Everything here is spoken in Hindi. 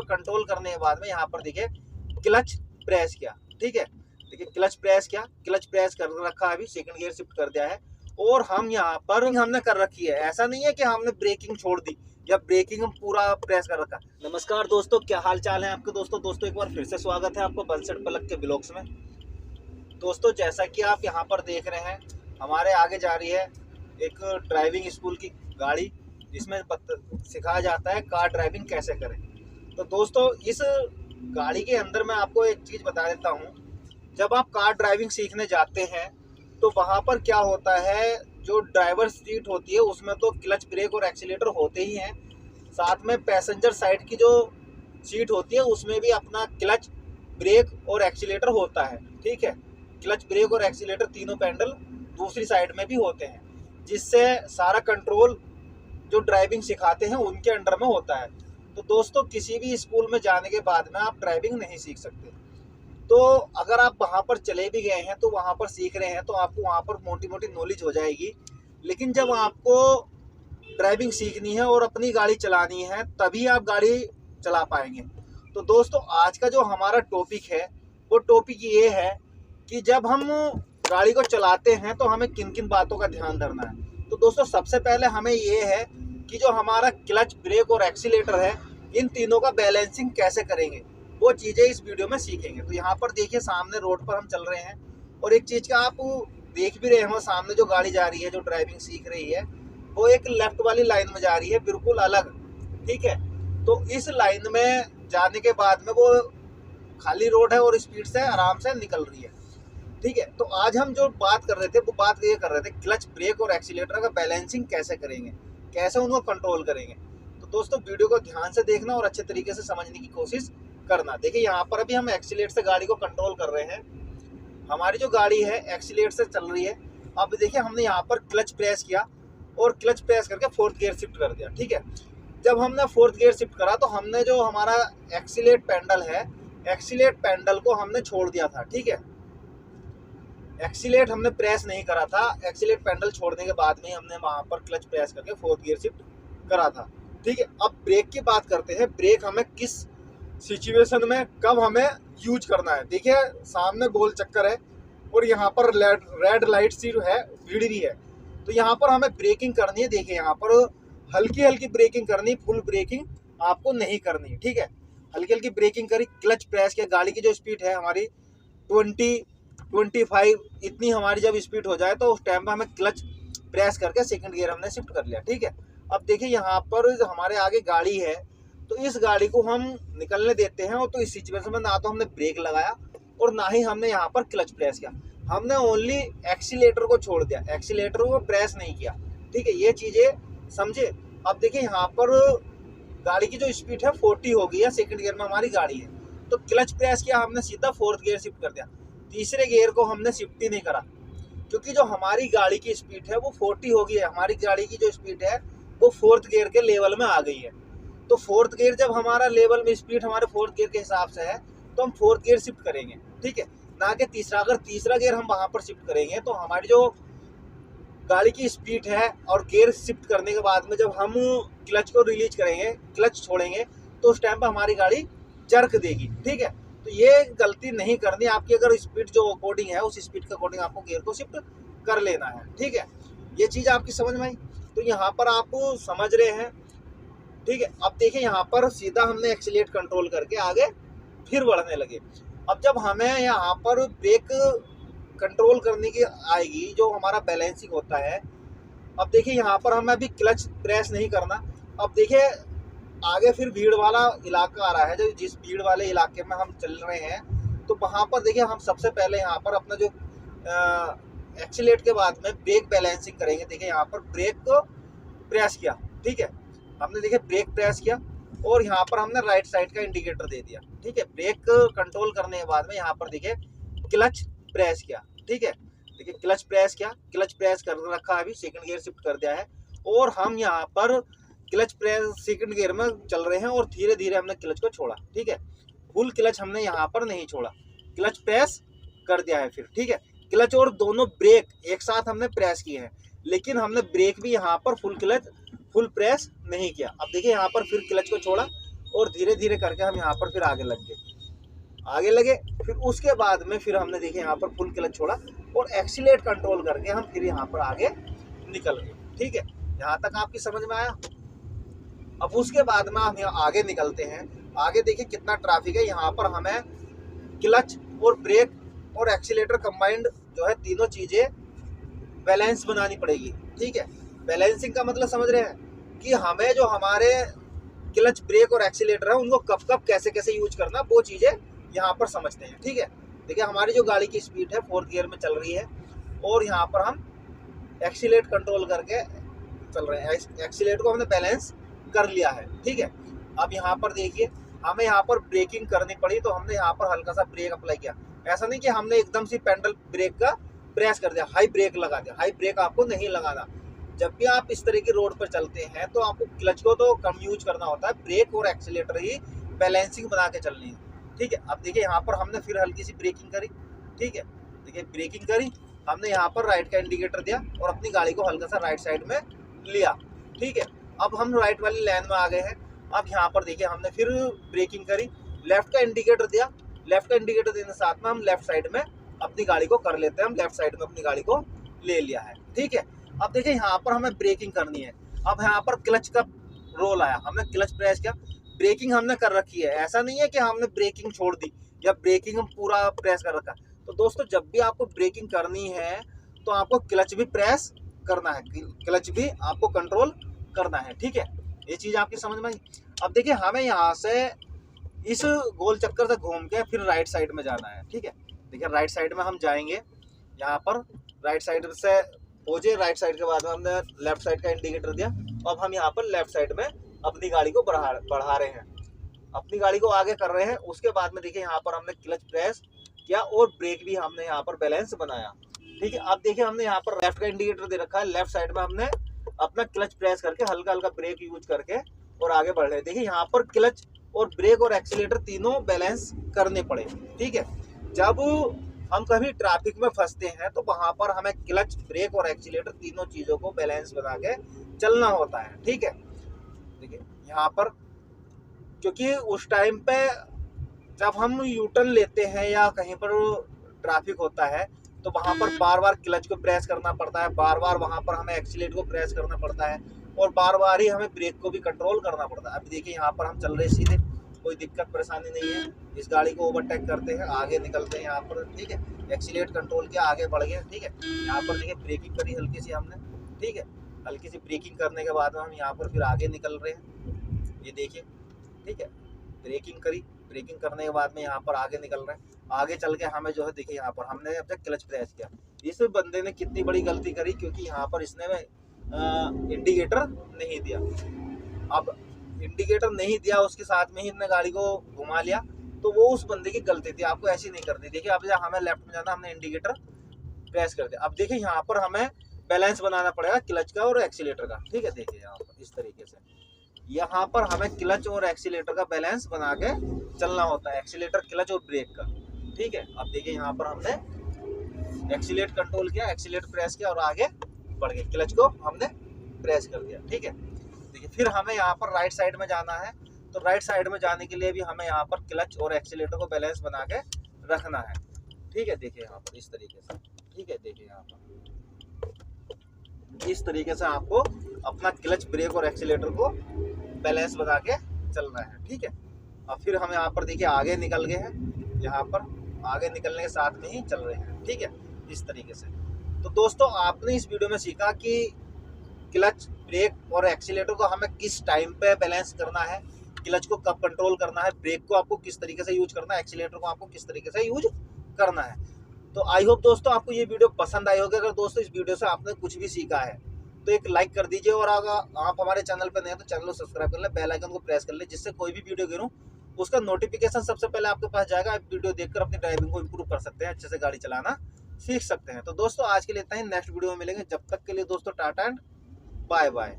कंट्रोल करने के बाद में यहाँ पर देखिए क्लच प्रेस किया, ठीक है। देखिए क्लच प्रेस किया, क्लच प्रेस कर रखा, अभी सेकंड गियर शिफ्ट कर दिया है। और हम यहाँ पर हमने कर रखी है, ऐसा नहीं है कि हमने ब्रेकिंग छोड़ दी या ब्रेकिंग हम पूरा प्रेस कर रखा। नमस्कार दोस्तों, क्या हाल चाल है आपके दोस्तों एक बार फिर से स्वागत है आपको बंसट पलक के ब्लॉग्स में। दोस्तों जैसा कि आप यहाँ पर देख रहे हैं, हमारे आगे जा रही है एक ड्राइविंग स्कूल की गाड़ी, जिसमें सिखाया जाता है कार ड्राइविंग कैसे करें। तो दोस्तों इस गाड़ी के अंदर मैं आपको एक चीज़ बता देता हूँ। जब आप कार ड्राइविंग सीखने जाते हैं तो वहाँ पर क्या होता है, जो ड्राइवर सीट होती है उसमें तो क्लच ब्रेक और एक्सीलेटर होते ही हैं, साथ में पैसेंजर साइड की जो सीट होती है उसमें भी अपना क्लच ब्रेक और एक्सीलेटर होता है, ठीक है। क्लच ब्रेक और एक्सीलेटर तीनों पैडल दूसरी साइड में भी होते हैं, जिससे सारा कंट्रोल जो ड्राइविंग सिखाते हैं उनके अंडर में होता है। तो दोस्तों किसी भी स्कूल में जाने के बाद में आप ड्राइविंग नहीं सीख सकते। तो अगर आप वहाँ पर चले भी गए हैं तो वहाँ पर सीख रहे हैं तो आपको वहाँ पर मोटी मोटी नॉलेज हो जाएगी, लेकिन जब आपको ड्राइविंग सीखनी है और अपनी गाड़ी चलानी है तभी आप गाड़ी चला पाएंगे। तो दोस्तों आज का जो हमारा टॉपिक है वो टॉपिक ये है कि जब हम गाड़ी को चलाते हैं तो हमें किन किन बातों का ध्यान रखना है। तो दोस्तों सबसे पहले हमें ये है कि जो हमारा क्लच ब्रेक और एक्सीलेटर है, इन तीनों का बैलेंसिंग कैसे करेंगे, वो चीज़ें इस वीडियो में सीखेंगे। तो यहाँ पर देखिए सामने रोड पर हम चल रहे हैं और एक चीज़ का आप देख भी रहे हो, सामने जो गाड़ी जा रही है जो ड्राइविंग सीख रही है वो एक लेफ्ट वाली लाइन में जा रही है, बिल्कुल अलग, ठीक है। तो इस लाइन में जाने के बाद में वो खाली रोड है और स्पीड से आराम से निकल रही है, ठीक है। तो आज हम जो बात कर रहे थे वो बात ये कर रहे थे क्लच ब्रेक और एक्सीलेटर का बैलेंसिंग कैसे करेंगे, कैसे उनको कंट्रोल करेंगे। तो दोस्तों वीडियो को ध्यान से देखना और अच्छे तरीके से समझने की कोशिश करना। देखिए यहाँ पर अभी हम एक्सीलेटर से गाड़ी को कंट्रोल कर रहे हैं, हमारी जो गाड़ी है एक्सीलेटर से चल रही है। अब देखिए हमने यहाँ पर क्लच प्रेस किया और क्लच प्रेस करके फोर्थ गियर शिफ्ट कर दिया, ठीक है। जब हमने फोर्थ गियर शिफ्ट करा तो हमने जो हमारा एक्सीलेट पैडल है, एक्सीलेट पैडल को हमने छोड़ दिया था, ठीक है। एक्सीलेट हमने प्रेस नहीं करा था, एक्सीलेट पैडल छोड़ने के बाद में हमने वहाँ पर क्लच प्रेस करके फोर्थ गियर शिफ्ट करा था, ठीक है। अब ब्रेक की बात करते हैं, ब्रेक हमें किस सिचुएशन में कब हमें यूज करना है। देखिए सामने गोल चक्कर है और यहाँ पर रेड लाइट सी जो है भीड़ भी है, तो यहाँ पर हमें ब्रेकिंग करनी है। देखिए यहाँ पर हल्की हल्की ब्रेकिंग करनी, फुल ब्रेकिंग आपको नहीं करनी है, ठीक है। हल्की हल्की ब्रेकिंग करी, क्लच प्रेस किया, गाड़ी की जो स्पीड है हमारी 20-25 इतनी हमारी जब स्पीड हो जाए तो उस टाइम पर हमें क्लच प्रेस करके सेकंड गियर हमने शिफ्ट कर लिया, ठीक है। अब देखिए यहाँ पर हमारे आगे गाड़ी है तो इस गाड़ी को हम निकलने देते हैं, और तो इस सिचुएशन में ना तो हमने ब्रेक लगाया और ना ही हमने यहाँ पर क्लच प्रेस किया, हमने ओनली एक्सीलेटर को छोड़ दिया, एक्सीलेटर को प्रेस नहीं किया, ठीक है। ये चीज़ें समझे। अब देखिए यहाँ पर गाड़ी की जो स्पीड है 40 हो गई है, सेकंड गियर में हमारी गाड़ी है, तो क्लच प्रेस किया हमने, सीधा फोर्थ गियर शिफ्ट कर दिया। तीसरे गियर को हमने शिफ्ट ही नहीं करा, क्योंकि जो हमारी गाड़ी की स्पीड है वो 40 हो गई है, हमारी गाड़ी की जो स्पीड है वो फोर्थ गियर के लेवल में आ गई है। तो फोर्थ गियर जब हमारा लेवल में स्पीड हमारे फोर्थ गियर के हिसाब से है तो हम फोर्थ गियर शिफ्ट करेंगे, ठीक है, ना कि तीसरा। अगर तीसरा गियर हम वहाँ पर शिफ्ट करेंगे तो हमारी जो गाड़ी की स्पीड है और गियर शिफ्ट करने के बाद में जब हम क्लच को रिलीज करेंगे, क्लच छोड़ेंगे, तो उस टाइम पर हमारी गाड़ी जर्क देगी, ठीक है। तो ये गलती नहीं करनी आपकी, अगर स्पीड जो अकॉर्डिंग है उस स्पीड के अकॉर्डिंग आपको गियर को शिफ्ट कर लेना है, ठीक है। ये चीज़ आपकी समझ में आई। तो यहाँ पर आप समझ रहे हैं, ठीक है। अब देखिए यहाँ पर सीधा हमने एक्सीलेट कंट्रोल करके आगे फिर बढ़ने लगे। अब जब हमें यहाँ पर ब्रेक कंट्रोल करने की आएगी, जो हमारा बैलेंसिंग होता है, अब देखिए यहाँ पर हमें अभी क्लच प्रेस नहीं करना। अब देखिए आगे फिर भीड़ वाला इलाका आ रहा है, जो जिस भीड़ वाले इलाके में हम चल रहे हैं तो वहाँ पर देखिए हम सबसे पहले यहाँ पर अपना जो एक्सीलेट के बाद में ब्रेक बैलेंसिंग करेंगे। देखिए यहाँ पर ब्रेक को प्रेस किया, ठीक है, हमने देखिए ब्रेक प्रेस किया और यहाँ पर हमने राइट साइड का इंडिकेटर दे दिया, ठीक है। ब्रेक कंट्रोल करने के बाद में यहाँ पर देखिए क्लच प्रेस किया, ठीक है। देखिए क्लच प्रेस किया, क्लच प्रेस कर रखा, अभी सेकंड गियर शिफ्ट कर दिया है और हम यहाँ पर क्लच प्रेस सेकंड गियर में चल रहे हैं और धीरे धीरे हमने क्लच को छोड़ा, ठीक है। फुल क्लच हमने यहाँ पर नहीं छोड़ा, क्लच प्रेस कर दिया है फिर, ठीक है। क्लच और दोनों ब्रेक एक साथ हमने प्रेस किए हैं, लेकिन हमने ब्रेक भी यहाँ पर फुल प्रेस नहीं किया। अब देखिए यहाँ पर फिर क्लच को छोड़ा और धीरे धीरे करके हम यहाँ पर फिर आगे लगे। फिर उसके बाद में फिर हमने देखे यहाँ पर फुल क्लच छोड़ा और एक्सीलेट कंट्रोल करके हम फिर यहाँ पर आगे निकल गए। ठीक है, यहाँ तक आपकी समझ में आया। अब उसके बाद में हम यहाँ आगे निकलते हैं। आगे देखिए कितना ट्रैफिक है। यहाँ पर हमें क्लच और ब्रेक और एक्सीलेटर कंबाइंड जो है तीनों चीजें बैलेंस बनानी पड़ेगी। ठीक है, बैलेंसिंग का मतलब समझ रहे हैं कि हमें जो हमारे क्लच ब्रेक और एक्सीलेटर है उनको कब कब कैसे कैसे यूज करना, वो चीजें यहाँ पर समझते हैं। ठीक है, देखिए हमारी जो गाड़ी की स्पीड है 4th गियर में चल रही है और यहाँ पर हम एक्सीलेट कंट्रोल करके चल रहे हैं। एक्सीलेट को हमने बैलेंस कर लिया है। ठीक है, अब यहाँ पर देखिए हमें यहाँ पर ब्रेकिंग करनी पड़ी तो हमने यहाँ पर हल्का सा ब्रेक अप्लाई किया। ऐसा नहीं कि हमने एकदम से पेडल ब्रेक का प्रेस कर दिया, हाई ब्रेक लगा दिया। हाई ब्रेक आपको नहीं लगाना। जब भी आप इस तरह की रोड पर चलते हैं तो आपको क्लच को तो कम यूज करना होता है, ब्रेक और एक्सीलेटर ही बैलेंसिंग बना के चलनी है। ठीक है, अब देखिए यहाँ पर हमने फिर हल्की सी ब्रेकिंग करी। ठीक है, देखिए ब्रेकिंग करी, हमने यहाँ पर राइट का इंडिकेटर दिया और अपनी गाड़ी को हल्का सा राइट साइड में लिया। ठीक है, अब हम राइट वाली लाइन में आ गए हैं। अब यहाँ पर देखिए हमने फिर ब्रेकिंग करी, लेफ्ट का इंडिकेटर दिया। लेफ्ट का इंडिकेटर देने साथ में हम लेफ्ट साइड में अपनी गाड़ी को कर लेते हैं। हम लेफ्ट साइड में अपनी गाड़ी को ले लिया है। ठीक है, अब देखिए यहाँ पर हमें ब्रेकिंग करनी है। अब यहाँ पर क्लच का रोल आया, हमने क्लच प्रेस किया, ब्रेकिंग हमने कर रखी है। ऐसा नहीं है कि हमने ब्रेकिंग छोड़ दी या ब्रेकिंग हम पूरा प्रेस कर रखा। तो दोस्तों जब भी आपको ब्रेकिंग करनी है तो आपको क्लच भी प्रेस करना है, क्लच भी आपको कंट्रोल करना है। ठीक है, ये चीज आपकी समझ में आई। अब देखिए हमें यहाँ से इस गोल चक्कर से घूम के फिर राइट साइड में जाना है। ठीक है, देखिए राइट साइड में हम जाएंगे। यहाँ पर राइट साइड से पहुंचे, राइट साइड के बाद में हमने लेफ्ट साइड का इंडिकेटर दिया। अब हम यहाँ पर लेफ्ट साइड में अपनी गाड़ी को बढ़ा रहे हैं, अपनी गाड़ी को आगे कर रहे हैं। उसके बाद में देखिए यहाँ पर हमने क्लच प्रेस किया और ब्रेक भी हमने यहाँ पर बैलेंस बनाया। ठीक है, अब देखिए हमने यहाँ पर लेफ्ट का इंडिकेटर दे रखा है, लेफ्ट साइड में हमने अपना क्लच प्रेस करके हल्का हल्का ब्रेक यूज करके और आगे बढ़ रहे हैं। देखिए यहाँ पर क्लच और ब्रेक और एक्सीलेटर तीनों बैलेंस करने पड़े। ठीक है, जब हम कभी ट्रैफिक में फंसते हैं तो वहां पर हमें क्लच ब्रेक और एक्सीलेटर तीनों चीजों को बैलेंस बना के चलना होता है। ठीक है, देखिए यहाँ पर क्योंकि उस टाइम पे जब हम यूटर्न लेते हैं या कहीं पर ट्रैफिक होता है तो वहां पर बार बार क्लच को प्रेस करना पड़ता है, बार बार वहां पर हमें एक्सीलेट को प्रेस करना पड़ता है और बार बार ही हमें ब्रेक को भी कंट्रोल करना पड़ता है। अभी देखिए यहाँ पर हम चल रहे सीधे, कोई दिक्कत परेशानी नहीं है। इस गाड़ी को ओवरटेक करते हैं, आगे निकलते हैं यहाँ पर। ठीक है, एक्सीलेट कंट्रोल किया, आगे बढ़ गए। ठीक है, यहाँ पर देखिए ब्रेकिंग करी हल्की सी हमने। ठीक है, हल्की सी ब्रेकिंग करने के बाद हम यहाँ पर फिर आगे निकल रहे हैं, ये देखिए। ठीक है, ब्रेकिंग करी, ब्रेकिंग करने के बाद में यहाँ पर आगे निकल रहे हैं। आगे चल के हमें जो है देखिए यहाँ पर हमने अब तक क्लच प्रेस किया। इस बंदे ने कितनी बड़ी गलती करी, क्योंकि यहाँ पर इसने इंडिकेटर नहीं दिया। अब इंडिकेटर नहीं दिया, उसके साथ में ही इसने गाड़ी को घुमा लिया, तो वो उस बंदे की गलती थी। आपको ऐसी नहीं करनी। देखिए अब हमें लेफ्ट में जाना, हमने इंडिकेटर प्रेस कर दिया। अब देखिए यहाँ पर हमें बैलेंस बनाना पड़ेगा क्लच का और एक्सीलेटर का। ठीक है, देखिए यहाँ पर इस तरीके से यहाँ पर हमें क्लच और एक्सीलेटर का बैलेंस बना के चलना होता है, एक्सीलेटर क्लच और ब्रेक का। ठीक है, अब देखिए यहाँ पर हमने एक्सीलेट कंट्रोल किया, एक्सीलेट प्रेस किया और आगे बढ़ गए, क्लच को हमने प्रेस कर दिया। ठीक है, देखिए फिर हमें यहाँ पर राइट साइड में जाना है, तो राइट साइड में जाने के लिए भी हमें यहाँ पर क्लच और एक्सीलेटर को बैलेंस बना के रखना है। ठीक है, देखिए यहाँ पर इस तरीके से। ठीक है, देखिए यहाँ पर इस तरीके से आपको अपना क्लच ब्रेक और एक्सीलेटर को बैलेंस बना के चलना है। ठीक है, अब फिर हम यहाँ पर देखिए आगे निकल गए हैं, यहाँ पर आगे निकलने के साथ में ही चल रहे हैं। ठीक है, इस तरीके से। तो दोस्तों आपने इस वीडियो में सीखा कि क्लच ब्रेक और एक्सीलेटर को हमें किस टाइम पे बैलेंस करना है, क्लच को कब कंट्रोल करना है, ब्रेक को आपको किस तरीके से यूज करना है, एक्सीलेटर को आपको किस तरीके से यूज करना है। तो आई होप दोस्तों आपको ये वीडियो पसंद आई होगी। अगर दोस्तों इस वीडियो से आपने कुछ भी सीखा है तो एक लाइक कर दीजिए, और अगर आप हमारे चैनल पर नए हैं तो चैनल को सब्सक्राइब कर ले, बेल आइकन को प्रेस कर ले, जिससे कोई भी वीडियो गिरूं उसका नोटिफिकेशन सबसे पहले आपके पास जाएगा। आप वीडियो देखकर अपनी ड्राइविंग को इंप्रूव कर सकते हैं, अच्छे से गाड़ी चलाना सीख सकते हैं। तो दोस्तों आज के लिए इतना ही, नेक्स्ट वीडियो में मिलेंगे। जब तक के लिए दोस्तों टाटा एंड बाय बाय।